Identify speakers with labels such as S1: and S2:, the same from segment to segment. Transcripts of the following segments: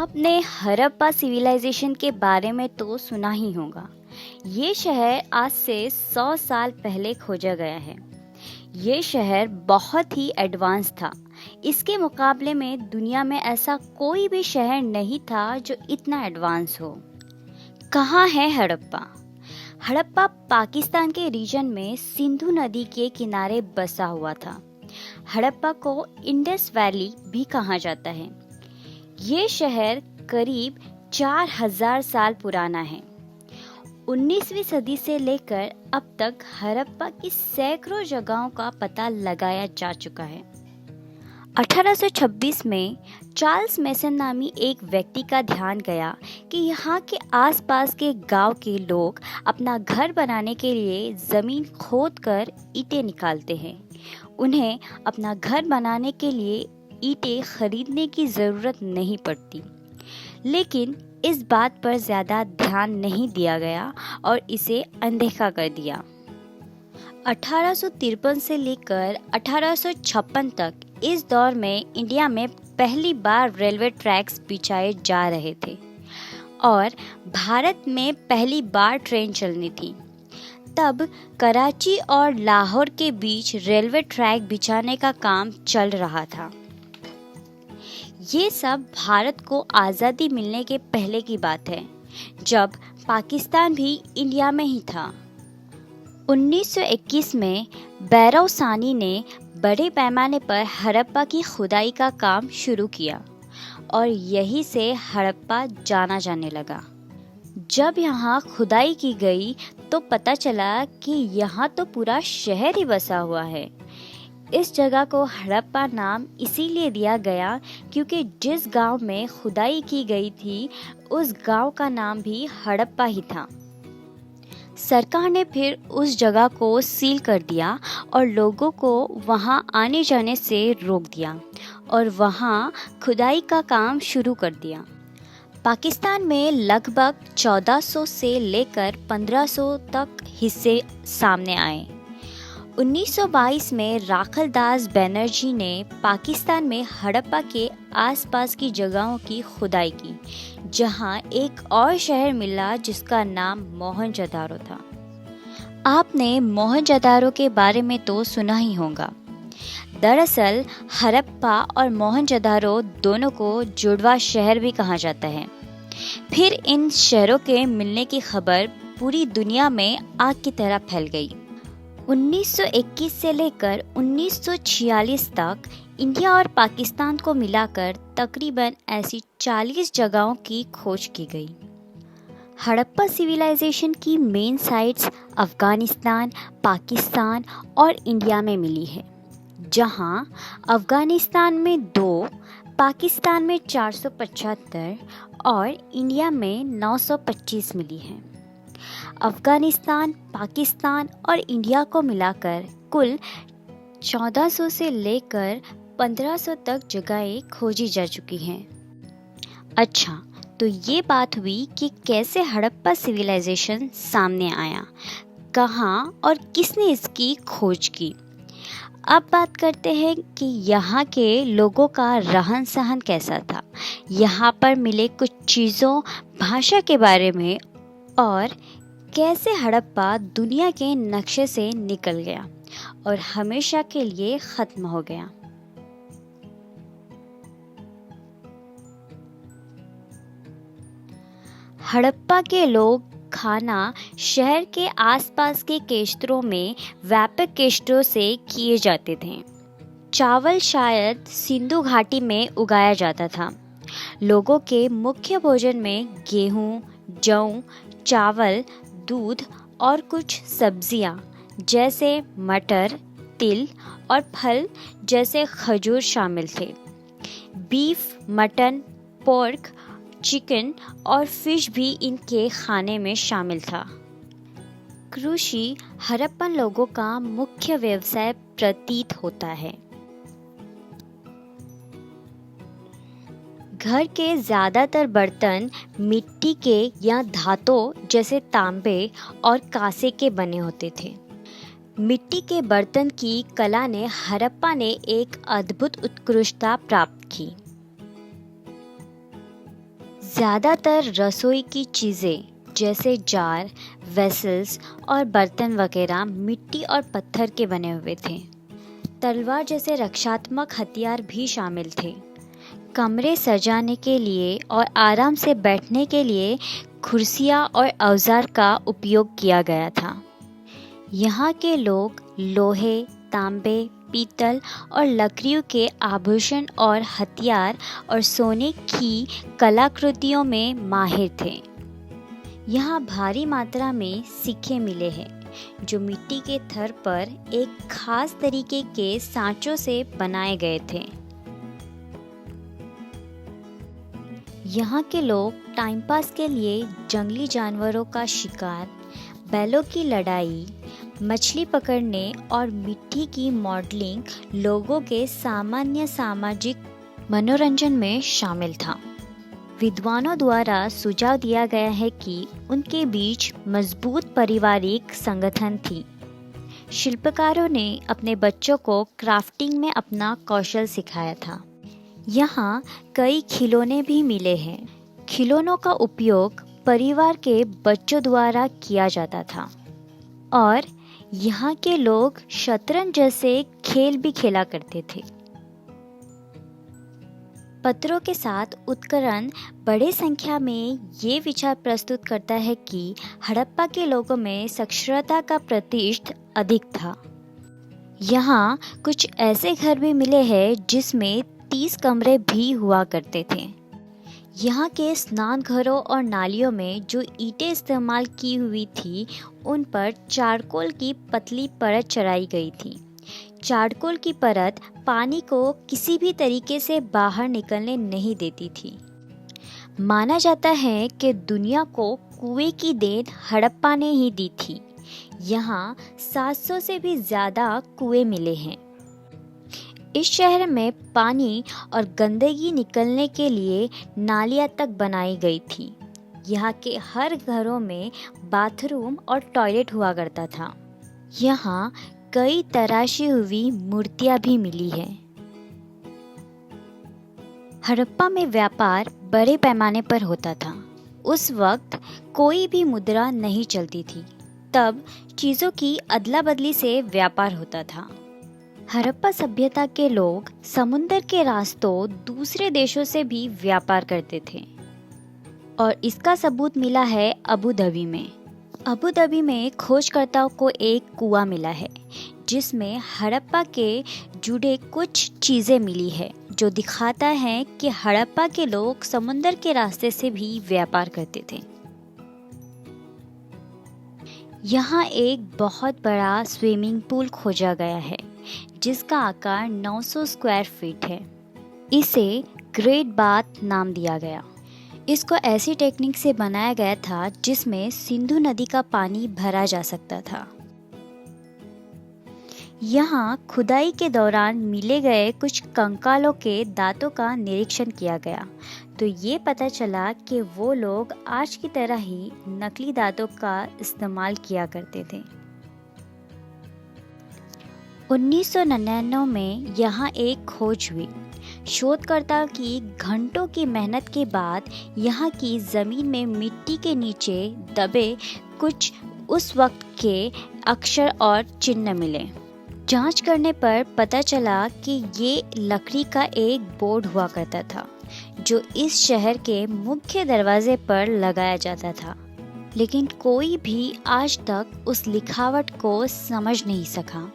S1: आपने हड़प्पा सिविलाइजेशन के बारे में तो सुना ही होगा। ये शहर आज से 100 साल पहले खोजा गया है। ये शहर बहुत ही एडवांस था। इसके मुकाबले में दुनिया में ऐसा कोई भी शहर नहीं था जो इतना एडवांस हो। कहाँ है हड़प्पा? हड़प्पा पाकिस्तान के रीजन में सिंधु नदी के किनारे बसा हुआ था। हड़प्पा को इंडस वैली भी कहा जाता है। ये शहर करीब 4000 साल पुराना है। 19वीं सदी से लेकर अब तक हड़प्पा की सैकड़ों जगहों का पता लगाया जा चुका है। 1826 में चार्ल्स मेसन नामी एक व्यक्ति का ध्यान गया कि यहाँ के आसपास के गांव के लोग अपना घर बनाने के लिए ज़मीन खोदकर ईंटें निकालते हैं। उन्हें अपना घर बनाने के लिए ईंटें खरीदने की ज़रूरत नहीं पड़ती। लेकिन इस बात पर ज़्यादा ध्यान नहीं दिया गया और इसे अनदेखा कर दिया। 1853 से लेकर 1856 तक इस दौर में इंडिया में पहली बार रेलवे ट्रैक्स बिछाए जा रहे थे और भारत में पहली बार ट्रेन चलनी थी। तब कराची और लाहौर के बीच रेलवे ट्रैक बिछाने का काम चल रहा था। ये सब भारत को आज़ादी मिलने के पहले की बात है, जब पाकिस्तान भी इंडिया में ही था। 1921 में बैरव सानी ने बड़े पैमाने पर हड़प्पा की खुदाई का काम शुरू किया और यहीं से हड़प्पा जाना जाने लगा। जब यहाँ खुदाई की गई तो पता चला कि यहाँ तो पूरा शहर ही बसा हुआ है। इस जगह को हड़प्पा नाम इसीलिए दिया गया क्योंकि जिस गांव में खुदाई की गई थी उस गांव का नाम भी हड़प्पा ही था। सरकार ने फिर उस जगह को सील कर दिया और लोगों को वहां आने जाने से रोक दिया और वहां खुदाई का काम शुरू कर दिया। पाकिस्तान में लगभग 1400 से लेकर 1500 तक हिस्से सामने आए। 1922 में राखल दास बनर्जी ने पाकिस्तान में हड़प्पा के आसपास की जगहों की खुदाई की, जहां एक और शहर मिला जिसका नाम मोहनजोदारो था। आपने मोहनजोदारो के बारे में तो सुना ही होगा। दरअसल हड़प्पा और मोहनजोदारो दोनों को जुड़वा शहर भी कहा जाता है। फिर इन शहरों के मिलने की खबर पूरी दुनिया में आग की तरह फैल गई। 1921 से लेकर 1946 तक इंडिया और पाकिस्तान को मिलाकर तकरीबन ऐसी 40 जगहों की खोज की गई। हड़प्पा सिविलाइजेशन की मेन साइट्स अफ़गानिस्तान, पाकिस्तान और इंडिया में मिली है, जहां अफ़गानिस्तान में 2, पाकिस्तान में 475 और इंडिया में 925 मिली हैं। अफ़गानिस्तान, पाकिस्तान और इंडिया को मिलाकर कुल 1400 से लेकर 1500 तक जगहें खोजी जा चुकी हैं। अच्छा, तो ये बात हुई कि कैसे हड़प्पा सिविलाइजेशन सामने आया, कहाँ और किसने इसकी खोज की। अब बात करते हैं कि यहाँ के लोगों का रहन सहन कैसा था, यहाँ पर मिले कुछ चीज़ों, भाषा के बारे में और कैसे हड़प्पा दुनिया के नक्शे से निकल गया और हमेशा के लिए ख़त्म हो गया। हड़प्पा के लोग खाना शहर के आसपास के केस्त्रों में व्यापक केस्त्रों से किए जाते थे। चावल शायद सिंधु घाटी में उगाया जाता था। लोगों के मुख्य भोजन में गेहूँ, जौ, चावल, दूध और कुछ सब्जियां जैसे मटर, तिल और फल जैसे खजूर शामिल थे। बीफ, मटन, पोर्क, चिकन और फिश भी इनके खाने में शामिल था। कृषि हड़प्पन लोगों का मुख्य व्यवसाय प्रतीत होता है। घर के ज़्यादातर बर्तन मिट्टी के या धातु जैसे तांबे और कांसे के बने होते थे। मिट्टी के बर्तन की कला ने हड़प्पा ने एक अद्भुत उत्कृष्टता प्राप्त की। ज़्यादातर रसोई की चीज़ें जैसे जार, वेसल्स और बर्तन वगैरह मिट्टी और पत्थर के बने हुए थे। तलवार जैसे रक्षात्मक हथियार भी शामिल थे। कमरे सजाने के लिए और आराम से बैठने के लिए कुर्सियाँ और औजार का उपयोग किया गया था। यहाँ के लोग लोहे, तांबे, पीतल और लकड़ियों के आभूषण और हथियार और सोने की कलाकृतियों में माहिर थे। यहाँ भारी मात्रा में सिक्के मिले हैं जो मिट्टी के थर पर एक खास तरीके के सांचों से बनाए गए थे। यहाँ के लोग टाइम पास के लिए जंगली जानवरों का शिकार, बैलों की लड़ाई, मछली पकड़ने और मिट्टी की मॉडलिंग लोगों के सामान्य सामाजिक मनोरंजन में शामिल था। विद्वानों द्वारा सुझाव दिया गया है कि उनके बीच मजबूत पारिवारिक संगठन थी। शिल्पकारों ने अपने बच्चों को क्राफ्टिंग में अपना कौशल सिखाया था। यहाँ कई खिलौने भी मिले हैं। खिलौनों का उपयोग परिवार के बच्चों द्वारा किया जाता था और यहाँ के लोग शतरंज जैसे खेल भी खेला करते थे। पत्रों के साथ उत्खनन बड़े संख्या में ये विचार प्रस्तुत करता है कि हड़प्पा के लोगों में साक्षरता का प्रतिशत अधिक था। यहाँ कुछ ऐसे घर भी मिले हैं जिसमें 30 कमरे भी हुआ करते थे। यहाँ के स्नान घरों और नालियों में जो ईंटें इस्तेमाल की हुई थी उन पर चारकोल की पतली परत चढ़ाई गई थी। चारकोल की परत पानी को किसी भी तरीके से बाहर निकलने नहीं देती थी। माना जाता है कि दुनिया को कुएं की देन हड़प्पा ने ही दी थी। यहाँ 700 से भी ज़्यादा कुएं मिले हैं। इस शहर में पानी और गंदगी निकलने के लिए नालियाँ तक बनाई गई थी। यहाँ के हर घरों में बाथरूम और टॉयलेट हुआ करता था। यहाँ कई तराशी हुई मूर्तियाँ भी मिली हैं। हड़प्पा में व्यापार बड़े पैमाने पर होता था। उस वक्त कोई भी मुद्रा नहीं चलती थी, तब चीज़ों की अदला बदली से व्यापार होता था। हड़प्पा सभ्यता के लोग समुद्र के रास्तों दूसरे देशों से भी व्यापार करते थे और इसका सबूत मिला है अबू धाबी में। अबू धाबी में खोजकर्ताओं को एक कुआं मिला है जिसमें हड़प्पा के जुड़े कुछ चीज़ें मिली है जो दिखाता है कि हड़प्पा के लोग समुद्र के रास्ते से भी व्यापार करते थे। यहाँ एक बहुत बड़ा स्विमिंग पूल खोजा गया है जिसका आकार 900 स्क्वायर फीट है। इसे ग्रेट बाथ नाम दिया गया। इसको ऐसी टेक्निक से बनाया गया था जिसमें सिंधु नदी का पानी भरा जा सकता था। यहाँ खुदाई के दौरान मिले गए कुछ कंकालों के दांतों का निरीक्षण किया गया तो ये पता चला कि वो लोग आज की तरह ही नकली दांतों का इस्तेमाल किया करते थे। 1999 में यहाँ एक खोज हुई। शोधकर्ता की घंटों की मेहनत के बाद यहाँ की ज़मीन में मिट्टी के नीचे दबे कुछ उस वक्त के अक्षर और चिन्ह मिले। जांच करने पर पता चला कि ये लकड़ी का एक बोर्ड हुआ करता था जो इस शहर के मुख्य दरवाजे पर लगाया जाता था, लेकिन कोई भी आज तक उस लिखावट को समझ नहीं सका।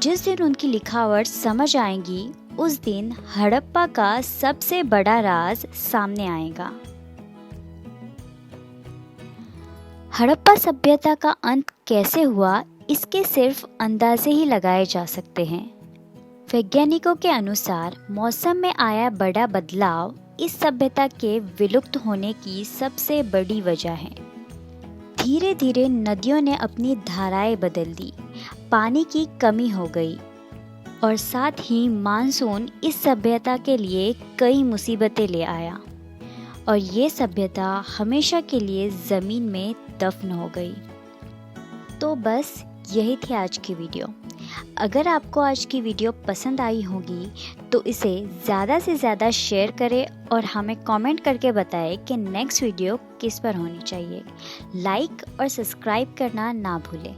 S1: जिस दिन उनकी लिखावट समझ आएगी उस दिन हड़प्पा का सबसे बड़ा राज सामने आएगा। हड़प्पा सभ्यता का अंत कैसे हुआ इसके सिर्फ अंदाजे ही लगाए जा सकते हैं। वैज्ञानिकों के अनुसार मौसम में आया बड़ा बदलाव इस सभ्यता के विलुप्त होने की सबसे बड़ी वजह है। धीरे धीरे नदियों ने अपनी धाराएं बदल दी, पानी की कमी हो गई और साथ ही मानसून इस सभ्यता के लिए कई मुसीबतें ले आया और ये सभ्यता हमेशा के लिए ज़मीन में दफन हो गई। तो बस यही थी आज की वीडियो। अगर आपको आज की वीडियो पसंद आई होगी तो इसे ज़्यादा से ज़्यादा शेयर करें और हमें कमेंट करके बताएं कि नेक्स्ट वीडियो किस पर होनी चाहिए। लाइक और सब्सक्राइब करना ना भूलें।